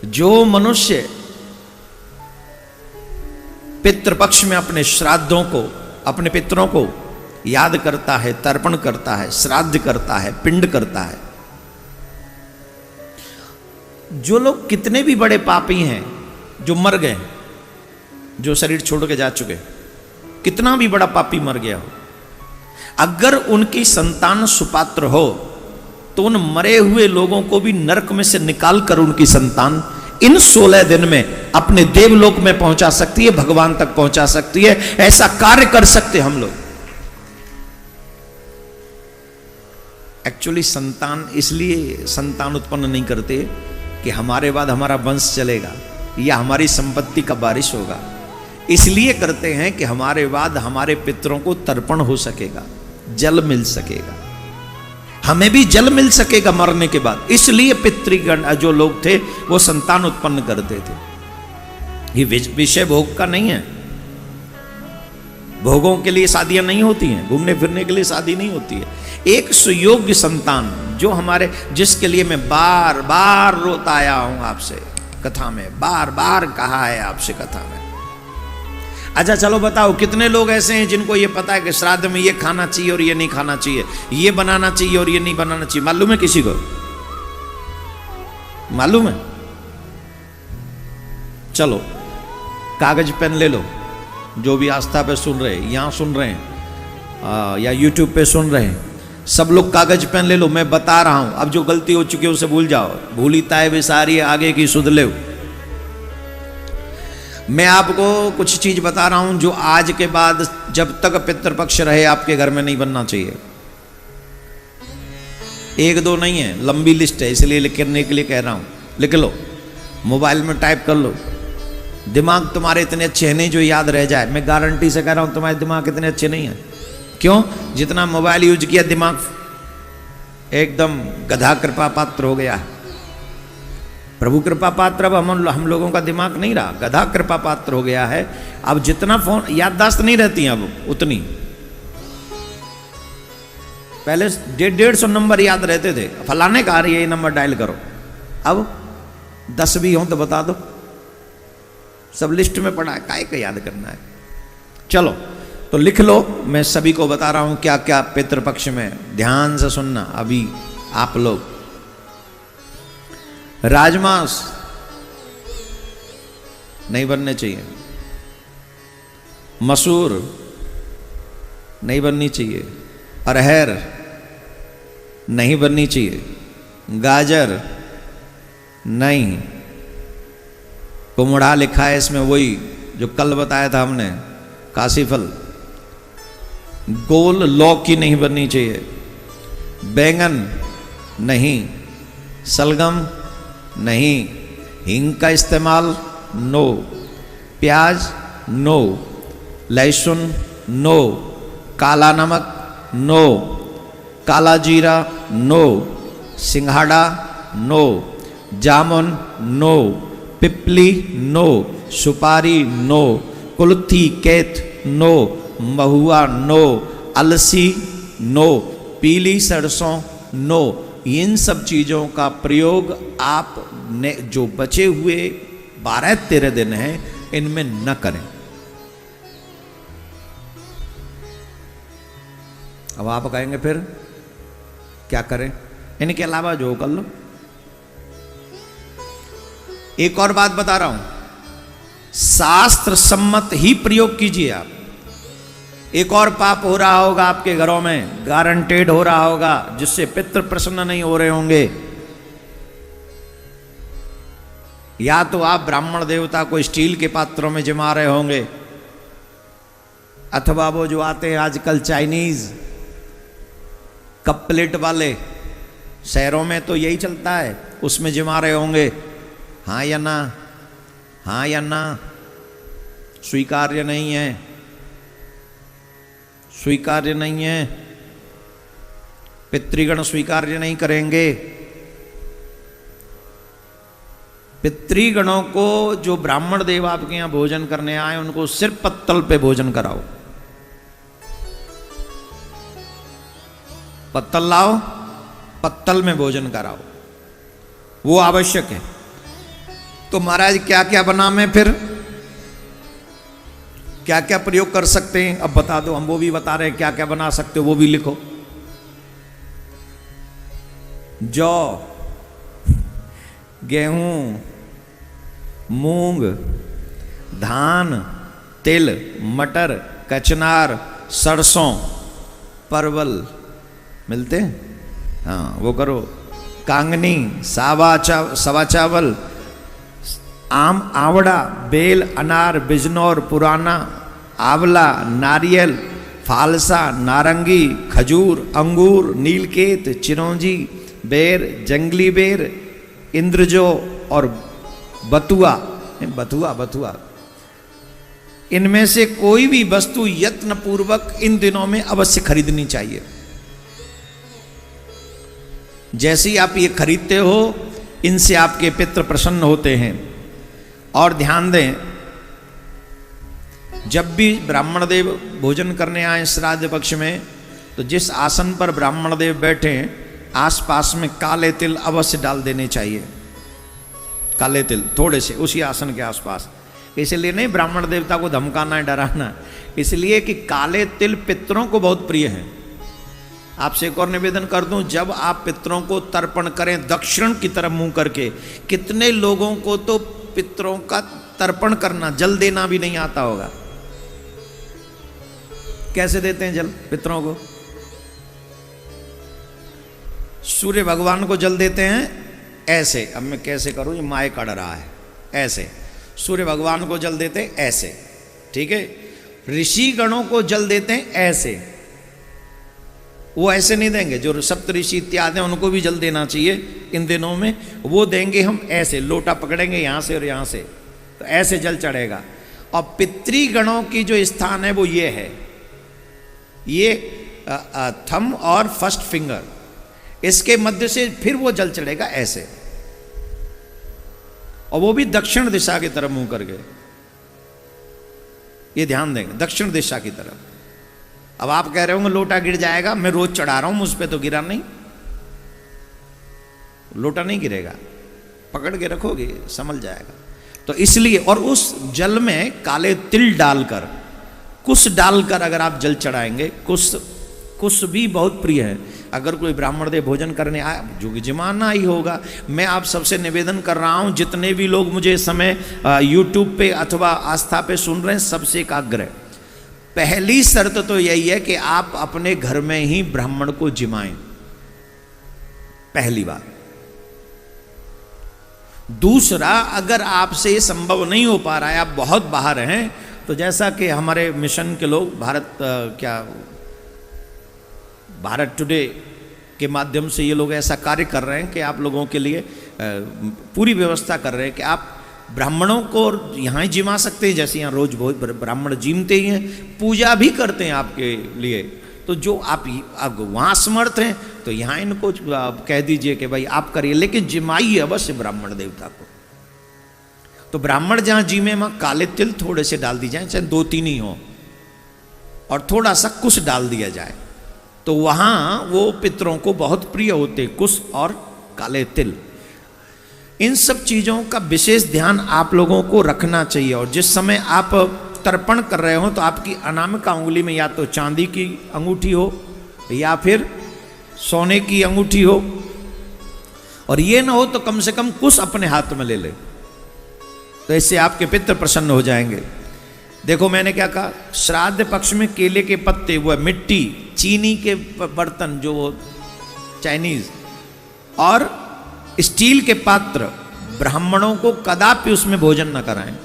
जो मनुष्य पितृपक्ष में अपने श्राद्धों को, अपने पितरों को याद करता है, तर्पण करता है, श्राद्ध करता है, पिंड करता है, जो लोग कितने भी बड़े पापी हैं, जो मर गए, जो शरीर छोड़ के जा चुके, कितना भी बड़ा पापी मर गया हो, अगर उनकी संतान सुपात्र हो तो उन मरे हुए लोगों को भी नरक में से निकाल कर उनकी संतान इन 16 दिन में अपने देवलोक में पहुंचा सकती है, भगवान तक पहुंचा सकती है। ऐसा कार्य कर सकते हम लोग। एक्चुअली संतान इसलिए संतान उत्पन्न नहीं करते कि हमारे बाद हमारा वंश चलेगा या हमारी संपत्ति का बारिश होगा, इसलिए करते हैं कि हमारे बाद हमारे पितरों को तर्पण हो सकेगा, जल मिल सकेगा, हमें भी जल मिल सकेगा मरने के बाद। इसलिए पितृगण जो लोग थे वो संतान उत्पन्न करते थे। ये विषय भोग का नहीं है। भोगों के लिए शादियां नहीं होती हैं, घूमने फिरने के लिए शादी नहीं होती है। एक सुयोग्य संतान जो हमारे, जिसके लिए मैं बार बार रोता आया हूं आपसे कथा में, बार बार कहा है आपसे कथा में। अच्छा चलो बताओ, कितने लोग ऐसे हैं जिनको ये पता है कि श्राद्ध में ये खाना चाहिए और ये नहीं खाना चाहिए, ये बनाना चाहिए और ये नहीं बनाना चाहिए? मालूम है किसी को? मालूम है? चलो कागज पेन ले लो, जो भी आस्था पे सुन रहे, यहां सुन रहे हैं या यूट्यूब पे सुन रहे हैं, सब लोग कागज पेन ले लो। मैं बता रहा हूं, अब जो गलती हो चुकी है उसे भूल जाओ, भूली ताए विसारी आगे की सुध ले। मैं आपको कुछ चीज बता रहा हूं जो आज के बाद जब तक पितृपक्ष रहे आपके घर में नहीं बनना चाहिए। एक दो नहीं है, लंबी लिस्ट है, इसलिए लिखने के लिए कह रहा हूं। लिख लो, मोबाइल में टाइप कर लो। दिमाग तुम्हारे इतने अच्छे नहीं जो याद रह जाए। मैं गारंटी से कह रहा हूं तुम्हारे दिमाग इतने अच्छे नहीं है। क्यों? जितना मोबाइल यूज किया दिमाग एकदम गधा कृपा पात्र हो गया है। प्रभु कृपा पात्र अब हम लोगों का दिमाग नहीं रहा, गधा कृपा पात्र हो गया है। अब जितना फोन याददाश्त नहीं रहती है अब उतनी। पहले 150 नंबर याद रहते थे, फलाने का आ रही है ये नंबर डायल करो, अब 10 भी हो तो बता दो, सब लिस्ट में पड़ा है, काय का याद करना है। चलो तो लिख लो, मैं सभी को बता रहा हूं क्या क्या पितृपक्ष में, ध्यान से सुनना अभी आप लोग। राजमांस नहीं बनने चाहिए, मसूर नहीं बननी चाहिए, अरहर नहीं बननी चाहिए, गाजर नहीं, कुमड़ा लिखा है इसमें वही जो कल बताया था हमने, काशी फल, गोल लौकी नहीं बननी चाहिए, बैंगन नहीं, सलगम नहीं, हींग का इस्तेमाल नो, प्याज नो, लहसुन नो, काला नमक नो, काला जीरा नो, सिंघाड़ा नो, जामुन नो, पिपली नो, सुपारी नो, कुल्थी कैथ नो, महुआ नो, अलसी नो, पीली सरसों नो। इन सब चीजों का प्रयोग आप ने जो बचे हुए 12-13 दिन हैं इनमें न करें। अब आप कहेंगे फिर क्या करें? इनके अलावा जो कर लो। एक और बात बता रहा हूं, शास्त्र सम्मत ही प्रयोग कीजिए आप। एक और पाप हो रहा होगा आपके घरों में, गारंटेड हो रहा होगा, जिससे पितृ प्रसन्न नहीं हो रहे होंगे। या तो आप ब्राह्मण देवता को स्टील के पात्रों में जमा रहे होंगे, अथवा वो जो आते हैं आजकल चाइनीज कप प्लेट वाले, शहरों में तो यही चलता है, उसमें जमा रहे होंगे। हाँ या ना? हाँ या ना? स्वीकार्य नहीं है, स्वीकार्य नहीं है। पितृगण स्वीकार्य नहीं करेंगे। पितृगणों को जो ब्राह्मण देव आपके यहां भोजन करने आए उनको सिर्फ पत्तल पे भोजन कराओ। पत्तल लाओ, पत्तल में भोजन कराओ, वो आवश्यक है। तो महाराज क्या क्या बना मैं फिर क्या क्या प्रयोग कर सकते हैं, अब बता दो। हम वो भी बता रहे हैं, क्या क्या बना सकते हो वो भी लिखो। जौ, गेहूं, मूंग, धान, तिल, मटर, कचनार, सरसों, परवल मिलते हैं, हाँ वो करो। कांगनी, सवा चावल, आम, आवड़ा, बेल, अनार, बिजनौर, पुराना, आंवला, नारियल, फालसा, नारंगी, खजूर, अंगूर, नीलकेत, चिरौंजी, बेर, जंगली बेर, इंद्रजो और बथुआ। बथुआ इनमें से कोई भी वस्तु यत्न पूर्वक इन दिनों में अवश्य खरीदनी चाहिए। जैसे ही आप ये खरीदते हो, इनसे आपके पितृ प्रसन्न होते हैं। और ध्यान दें, जब भी ब्राह्मण देव भोजन करने आए श्राद्ध पक्ष में, तो जिस आसन पर ब्राह्मण देव बैठे आसपास में काले तिल अवश्य डाल देने चाहिए। काले तिल थोड़े से उसी आसन के आसपास, इसलिए नहीं ब्राह्मण देवता को धमकाना है, डराना, इसलिए कि काले तिल पितरों को बहुत प्रिय है। आपसे एक और निवेदन कर दूं, जब आप पितरों को तर्पण करें दक्षिण की तरफ मुंह करके, कितने लोगों को तो पितरों का तर्पण करना, जल देना भी नहीं आता होगा। कैसे देते हैं जल पितरों को? सूर्य भगवान को जल देते हैं ऐसे। अब मैं कैसे करूं, ये माए कड़ रहा है, ऐसे सूर्य भगवान को जल देते हैं ऐसे, ठीक है। ऋषि गणों को जल देते हैं ऐसे, वो ऐसे नहीं देंगे। जो सप्त ऋषि इत्यादि उनको भी जल देना चाहिए इन दिनों में, वो देंगे हम ऐसे, लोटा पकड़ेंगे यहाँ से और यहाँ से, तो ऐसे जल चढ़ेगा। और पितृगणों की जो स्थान है वो ये है, ये थंब और फर्स्ट फिंगर, इसके मध्य से फिर वो जल चढ़ेगा ऐसे, और वो भी दक्षिण दिशा की तरफ मुंह करके। ये ध्यान देंगे, दक्षिण दिशा की तरफ। अब आप कह रहे होंगे लोटा गिर जाएगा, मैं रोज चढ़ा रहा हूं, मुझ पे तो गिरा नहीं। लोटा नहीं गिरेगा, पकड़ के रखोगे संभल जाएगा। तो इसलिए, और उस जल में काले तिल डालकर, कुश डालकर अगर आप जल चढ़ाएंगे, कुश भी बहुत प्रिय है। अगर कोई ब्राह्मण देव भोजन करने आए, जो कि जमाना ही होगा, मैं आप सबसे निवेदन कर रहा हूं, जितने भी लोग मुझे इस समय यूट्यूब पे अथवा आस्था पे सुन रहे हैं, सबसे एक आग्रह, पहली शर्त तो यही है कि आप अपने घर में ही ब्राह्मण को जिमाएं, पहली बात। दूसरा, अगर आपसे ये संभव नहीं हो पा रहा है, आप बहुत बाहर हैं, तो जैसा कि हमारे मिशन के लोग भारत टुडे के माध्यम से ये लोग ऐसा कार्य कर रहे हैं कि आप लोगों के लिए पूरी व्यवस्था कर रहे हैं कि आप ब्राह्मणों को यहाँ ही जिमा सकते हैं। जैसे यहाँ रोज बहुत ब्राह्मण जिमते ही हैं, पूजा भी करते हैं आपके लिए। तो जो आप वहाँ समर्थ हैं, तो यहाँ इनको कह दीजिए कि भाई आप करिए, लेकिन जिमाइए अवश्य ब्राह्मण देवता को। तो ब्राह्मण जहाँ जिमे वहाँ काले तिल थोड़े से डाल दी जाए, चाहे 2-3 ही हो, और थोड़ा सा कुश डाल दिया जाए, तो वहाँ वो पितरों को बहुत प्रिय होते, कुश और काले तिल। इन सब चीज़ों का विशेष ध्यान आप लोगों को रखना चाहिए। और जिस समय आप तर्पण कर रहे हो, तो आपकी अनामिका उंगली में या तो चांदी की अंगूठी हो या फिर सोने की अंगूठी हो, और ये ना हो तो कम से कम कुश अपने हाथ में ले ले, तो इससे आपके पितर प्रसन्न हो जाएंगे। देखो मैंने क्या कहा, श्राद्ध पक्ष में केले के पत्ते, वो मिट्टी, चीनी के बर्तन जो वो चाइनीज, और स्टील के पात्र, ब्राह्मणों को कदापि उसमें भोजन न कराएं,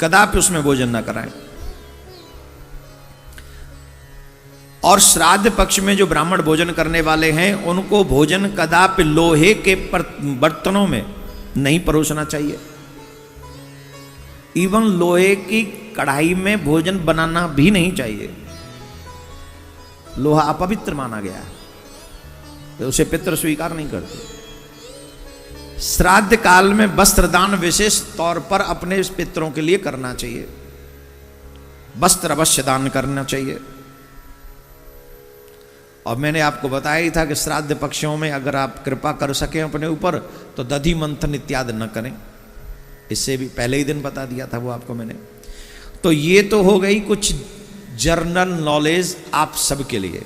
कदापि उसमें भोजन न कराएं। और श्राद्ध पक्ष में जो ब्राह्मण भोजन करने वाले हैं, उनको भोजन कदापि लोहे के बर्तनों में नहीं परोसना चाहिए। इवन लोहे की कढ़ाई में भोजन बनाना भी नहीं चाहिए। लोहा अपवित्र माना गया है, तो उसे पितृ स्वीकार नहीं करते। श्राद्ध काल में वस्त्रदान विशेष तौर पर अपने पितरों के लिए करना चाहिए, वस्त्र अवश्य दान करना चाहिए। और मैंने आपको बताया ही था कि श्राद्ध पक्षों में अगर आप कृपा कर सकें अपने ऊपर तो दधि मंथन इत्यादि न करें। इससे भी पहले ही दिन बता दिया था वो आपको मैंने। तो ये तो हो गई कुछ जर्नल नॉलेज आप सबके लिए।